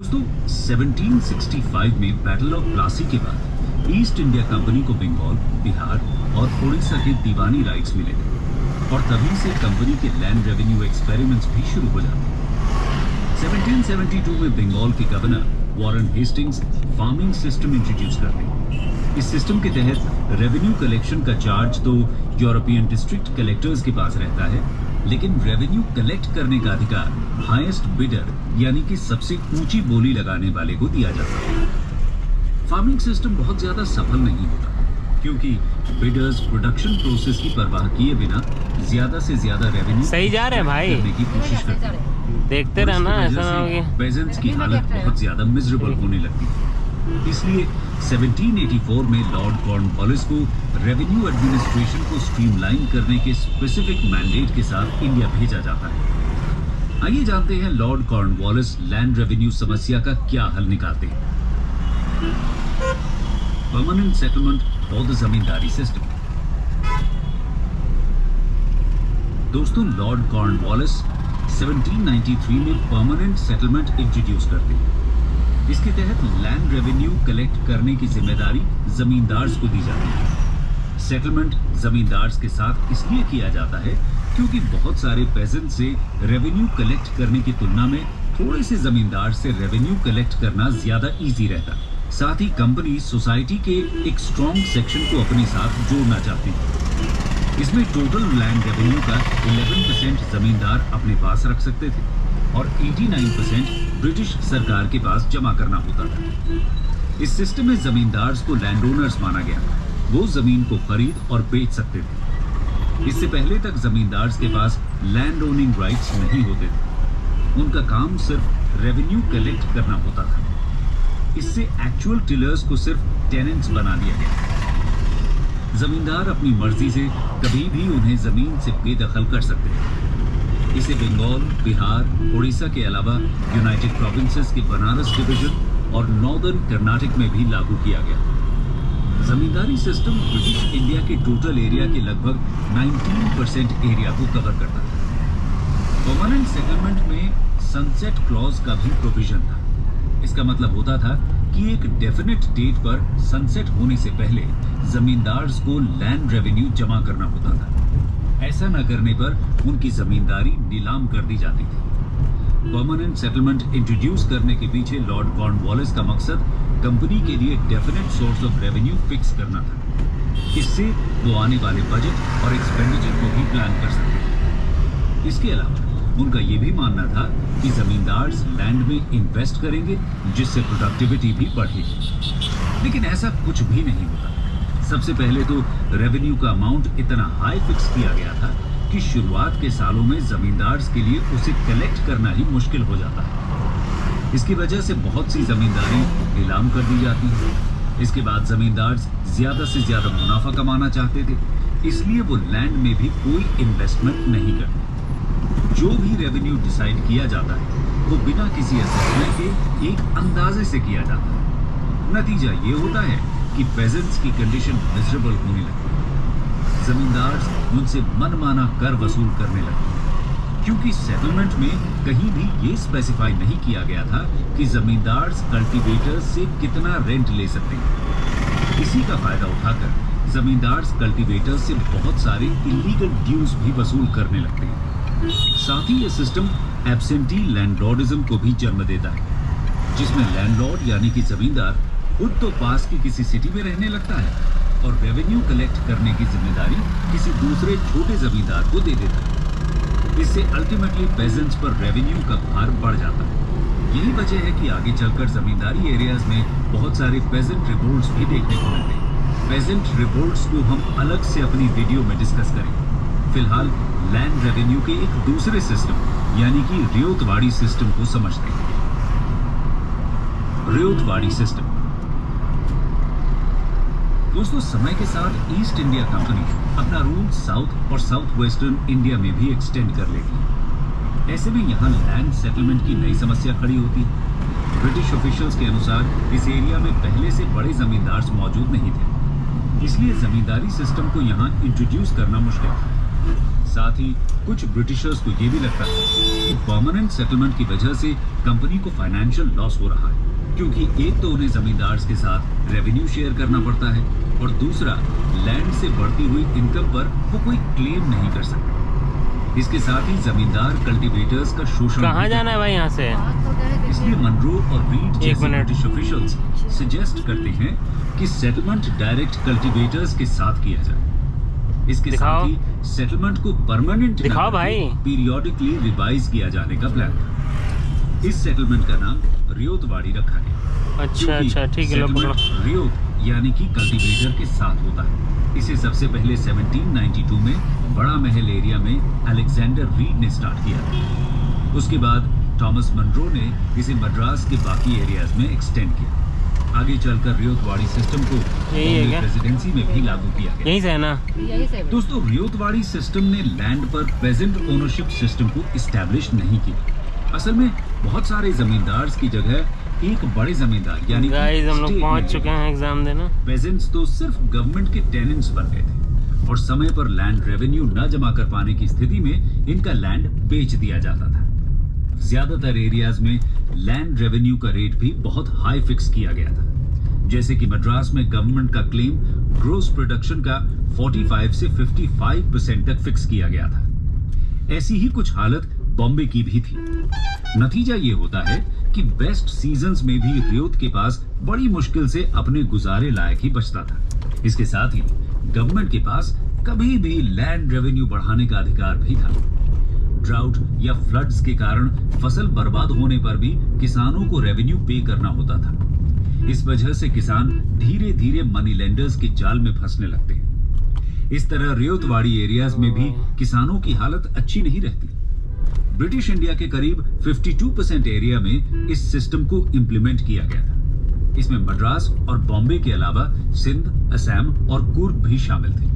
दोस्तों 1765 में battle of Plassey के बाद ईस्ट इंडिया कंपनी को बंगाल, बिहार और उड़ीसा के दीवानी राइट्स मिले थे और तभी से कंपनी के लैंड रेवेन्यू एक्सपेरिमेंट्स भी शुरू हो जाते हैं। 1772 में बंगाल के governor Warren Hastings farming system introduce करते हैं। इस सिस्टम के तहत रेवेन्यू कलेक्शन का चार्ज तो यूरोपियन डिस्ट्रिक्ट कलेक्टर्स के पास रहता है, लेकिन रेवेन्यू कलेक्ट करने का अधिकार हाईएस्ट बिडर यानी कि सबसे ऊंची बोली लगाने वाले को दिया जाता है। फार्मिंग सिस्टम बहुत ज्यादा सफल नहीं होता क्योंकि बिडर्स प्रोडक्शन प्रोसेस की परवाह किए बिना ज्यादा से ज्यादा रेवेन्यू सही जा रहे हैं भाई, करने की कोशिश करते हैं। देखते रहना, ऐसा ना हो कि पेजेंट्स की हालत बहुत ज्यादा मिजरेबल होने लगती है। इसलिए 1784 में लॉर्ड कॉर्नवालिस को रेवेन्यू एडमिनिस्ट्रेशन को स्ट्रीमलाइन करने के स्पेसिफिक मैंडेट के साथ इंडिया भेजा जाता है। आइए जानते हैं लॉर्ड कॉर्नवालिस लैंड रेवेन्यू समस्या का क्या हल निकालते हैं। Permanent settlement for the zamindari system. दोस्तों, लॉर्ड कॉर्नवालिस 1793 में परमानेंट सेटलमेंट इंट्रोड्यूस करते हैं। इसके तहत लैंड रेवेन्यू कलेक्ट करने की जिम्मेदारी जमींदार्स को दी जाती है। सेटलमेंट जमींदार्स के साथ इसलिए किया जाता है क्योंकि बहुत सारे पेजेंट से रेवेन्यू कलेक्ट करने की तुलना में थोड़े से जमींदार से रेवेन्यू कलेक्ट करना ज्यादा इजी रहता है। साथ ही कंपनी सोसाइटी के एक स्ट्रॉन्ग सेक्शन को अपने साथ जोड़ना चाहती है। इसमें टोटल लैंड रेवेन्यू का 11% जमींदार अपने पास रख सकते थे और 89% ब्रिटिश सरकार के पास जमा करना होता था। इस सिस्टम में जमींदार्स को लैंड ओनर्स माना गया। वो जमीन को खरीद और बेच सकते थे। इससे पहले तक जमींदार्स के पास लैंड ओनिंग राइट्स नहीं होते थे। उनका काम सिर्फ रेवेन्यू कलेक्ट करना होता था। इससे एक्चुअल टिलर्स को सिर्फ टेनेंट्स बना दिया गया। जमींदार अपनी मर्जी से कभी भी उन्हें जमीन से बेदखल कर सकते हैं। इसे बंगाल, बिहार, उड़ीसा के अलावा यूनाइटेड प्रोविंसेस के बनारस डिवीजन और नॉर्दर्न कर्नाटक में भी लागू किया गया। जमींदारी सिस्टम ब्रिटिश इंडिया के टोटल एरिया के लगभग 19% एरिया को कवर करता था। परमानेंट सेटलमेंट में सनसेट क्लॉज का भी प्रोविजन था। इसका मतलब होता था कि एक डेफिनेट डेट पर सनसेट होने से पहले जमींदार्स को लैंड रेवेन्यू जमा करना होता था। ऐसा न करने पर उनकी जमींदारी नीलाम कर दी जाती थी। परमानेंट सेटलमेंट इंट्रोड्यूस करने के पीछे लॉर्ड कॉर्नवालिस का मकसद कंपनी के लिए definite source of revenue fix करना था। इससे वो आने वाले बजट और एक्सपेंडिचर को भी प्लान कर सकते थे। इसके अलावा उनका ये भी मानना था कि जमींदार्स लैंड में इन्वेस्ट करेंगे जिससे प्रोडक्टिविटी भी बढ़ेगी। लेकिन ऐसा कुछ भी नहीं होता। सबसे पहले तो रेवेन्यू का अमाउंट इतना हाई फिक्स किया गया था कि शुरुआत के सालों में जमींदार्स के लिए उसे कलेक्ट करना ही मुश्किल हो जाता है। इसकी वजह से बहुत सी जमींदारी नीलाम कर दी जाती है। इसके बाद जमींदार्स ज्यादा से ज्यादा मुनाफा कमाना चाहते थे, इसलिए वो लैंड में भी कोई इन्वेस्टमेंट नहीं करते। जो भी रेवेन्यू डिसाइड किया जाता है वो बिना किसी असेसमेंट के एक अंदाजे से किया जाता है। नतीजा ये होता है कि पेजेंट्स की कंडीशन मिजरेबल होने लगती है। जमींदार उनसे मनमाना कर वसूल करने लगते हैं क्योंकि सेटलमेंट में कहीं भी ये स्पेसिफाई नहीं किया गया था कि जमींदार कल्टीवेटर्स से कितना रेंट ले सकते हैं। इसी का फायदा उठाकर जमींदार कल्टीवेटर्स से बहुत सारे इलीगल ड्यूज भी वसूल करने लगते हैं। साथ ही ये सिस्टम एब्सेंटी लैंडलॉर्डिज्म को भी जन्म देता है, जिसमें लैंडलॉर्ड यानी कि जमींदार खुद तो पास की किसी सिटी में रहने लगता है और रेवेन्यू कलेक्ट करने की जिम्मेदारी किसी दूसरे छोटे जमींदार को दे देता है। इससे अल्टीमेटली पेजेंट्स पर रेवेन्यू का भार बढ़ जाता है। यही वजह है कि आगे चलकर जमींदारी एरियाज में बहुत सारे पेजेंट रिवोल्ट्स भी देखने को मिलते हैं। पेजेंट रिवोल्ट्स को हम अलग से अपनी वीडियो में डिस्कस करेंगे। फिलहाल लैंड रेवेन्यू के एक दूसरे सिस्टम यानी कि रियोतवाड़ी सिस्टम को समझते हैं। रियोतवाड़ी सिस्टम। दोस्तों, समय के साथ ईस्ट इंडिया कंपनी अपना रूल साउथ और साउथ वेस्टर्न इंडिया में भी एक्सटेंड कर लेगी। ऐसे में यहाँ लैंड सेटलमेंट की नई समस्या खड़ी होती है। ब्रिटिश ऑफिशियल्स के अनुसार इस एरिया में पहले से बड़े जमींदार मौजूद नहीं थे, इसलिए जमींदारी सिस्टम को यहाँ इंट्रोड्यूस करना मुश्किल था। साथ ही कुछ ब्रिटिशर्स को ये भी लगता है कि परमानेंट सेटलमेंट की वजह से कंपनी को फाइनेंशियल लॉस हो रहा है, क्योंकि एक तो उन्हें जमींदार्स के साथ रेवेन्यू शेयर करना पड़ता है और दूसरा लैंड से बढ़ती हुई इनकम पर वो कोई क्लेम नहीं कर सकते। इसके साथ ही जमींदार कल्टीवेटर्स का शोषण कहाँ जाना है भाई यहाँ से? इसलिए मनरो और रीड जैसे मिनट। ब्रिटिश ऑफिशियल्स सजेस्ट करते हैं कि सेटलमेंट डायरेक्ट कल्टीवेटर्स के साथ किया जाए। इसके दिखाओ। साथ ही सेटलमेंट को परमानेंट दिखाओ भाई। पीरियोडिकली रिवाइज किया जाने का प्लान था। इस सेटलमेंट का नाम रियोतवाड़ी रखा गया। अच्छा अच्छा ठीक है, लो पकड़ो। रियोत यानी कि कल्टीवेटर के साथ होता है। इसे सबसे पहले 1792 में बड़ा महल एरिया में अलेक्जेंडर रीड ने स्टार्ट किया था। उसके बाद थॉमस मनरो ने इसे मद्रास के बाकी एरियाज में एक्सटेंड किया। आगे चलकर रियोतवाड़ी सिस्टम को यही है क्या? प्रेसिडेंसी में भी लागू किया गया। यहीं से है ना? यही से दोस्तों, रियोतवाड़ी सिस्टम ने लैंड पर पेजेंट ओनरशिप सिस्टम को इस्टेब्लिश नहीं किया। असल में बहुत सारे जमींदार की जगह एक बड़े जमींदार यानी गाइस हम लोग पहुंच चुके हैं एग्जाम देना। पेजेंट्स तो सिर्फ गवर्नमेंट के टेनेंट्स बन गए थे और समय पर लैंड रेवेन्यू न जमा कर पाने की स्थिति में इनका लैंड बेच दिया जाता था। ज्यादातर एरियाज में लैंड रेवेन्यू का रेट भी बहुत हाई फिक्स किया गया था। जैसे कि मद्रास में गवर्नमेंट का क्लेम ग्रोस प्रोडक्शन का 45 से 55% तक फिक्स किया गया था। ऐसी ही कुछ हालत बॉम्बे की भी थी। नतीजा ये होता है कि बेस्ट सीजन्स में भी रियोत के पास बड़ी मुश्किल से अपने गुजारे लायक ही बचता था। इसके साथ ही गवर्नमेंट के पास कभी भी लैंड रेवेन्यू बढ़ाने का अधिकार भी था। ड्राउट या फ्लड्स के कारण फसल बर्बाद होने पर भी किसानों को रेवेन्यू पे करना होता था। इस वजह से किसान धीरे धीरे मनी लेंडर्स के जाल में फंसने लगते हैं। इस तरह रियोतवाड़ी एरियाज में भी किसानों की हालत अच्छी नहीं रहती। ब्रिटिश इंडिया के करीब 52% एरिया में इस सिस्टम को इंप्लीमेंट किया गया था। इसमें मद्रास और बॉम्बे के अलावा सिंध, असम और कुर्ग भी शामिल थे।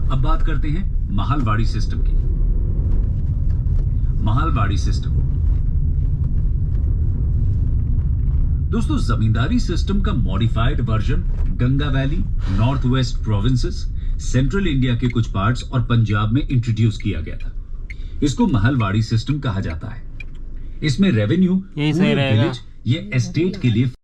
अब बात करते हैं महालवाड़ी सिस्टम की। महालवाड़ी सिस्टम दोस्तों, जमींदारी सिस्टम का modified version Ganga valley, north west provinces, central India के कुछ पार्ट्स और पंजाब में इंट्रोड्यूस किया गया था। इसको महलवाड़ी सिस्टम कहा जाता है। इसमें रेवेन्यू यही सही रहेगा। ये एस्टेट के लिए